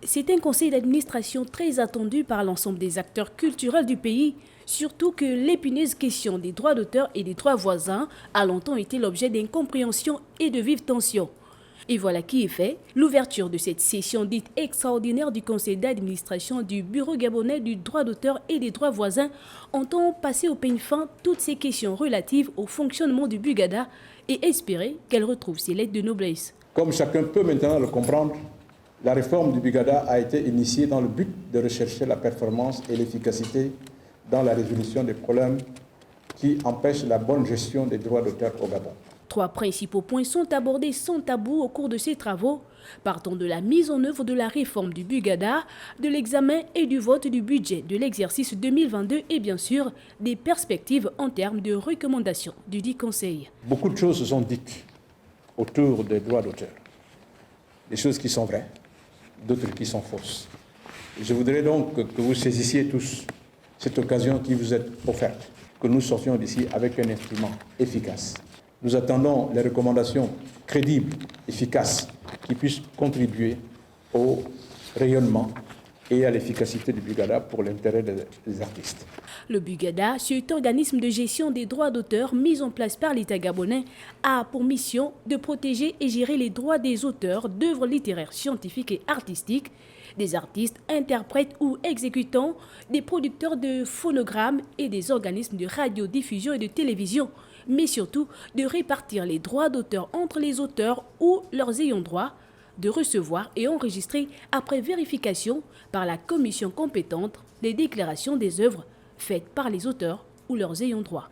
C'est un conseil d'administration très attendu par l'ensemble des acteurs culturels du pays, surtout que l'épineuse question des droits d'auteur et des droits voisins a longtemps été l'objet d'incompréhension et de vives tensions. Et voilà qui est fait, l'ouverture de cette session dite extraordinaire du conseil d'administration du Bureau gabonais du droit d'auteur et des droits voisins entend passer au peigne fin toutes ces questions relatives au fonctionnement du Bugada et espérer qu'elle retrouve ses lettres de noblesse. Comme chacun peut maintenant le comprendre, la réforme du Bugada a été initiée dans le but de rechercher la performance et l'efficacité dans la résolution des problèmes qui empêchent la bonne gestion des droits d'auteur au Gabon. 3 principaux points sont abordés sans tabou au cours de ces travaux, partant de la mise en œuvre de la réforme du Bugada, de l'examen et du vote du budget de l'exercice 2022 et bien sûr des perspectives en termes de recommandations du dit Conseil. Beaucoup de choses se sont dites autour des droits d'auteur. Des choses qui sont vraies, d'autres qui sont fausses. Je voudrais donc que vous saisissiez tous cette occasion qui vous est offerte, que nous sortions d'ici avec un instrument efficace. Nous attendons les recommandations crédibles, efficaces, qui puissent contribuer au rayonnement et à l'efficacité du Bugada pour l'intérêt des artistes. Le Bugada, cet organisme de gestion des droits d'auteur mis en place par l'État gabonais, a pour mission de protéger et gérer les droits des auteurs d'œuvres littéraires, scientifiques et artistiques, des artistes, interprètes ou exécutants, des producteurs de phonogrammes et des organismes de radiodiffusion et de télévision, mais surtout de répartir les droits d'auteur entre les auteurs ou leurs ayants droit, de recevoir et enregistrer après vérification par la commission compétente les déclarations des œuvres faites par les auteurs ou leurs ayants droit.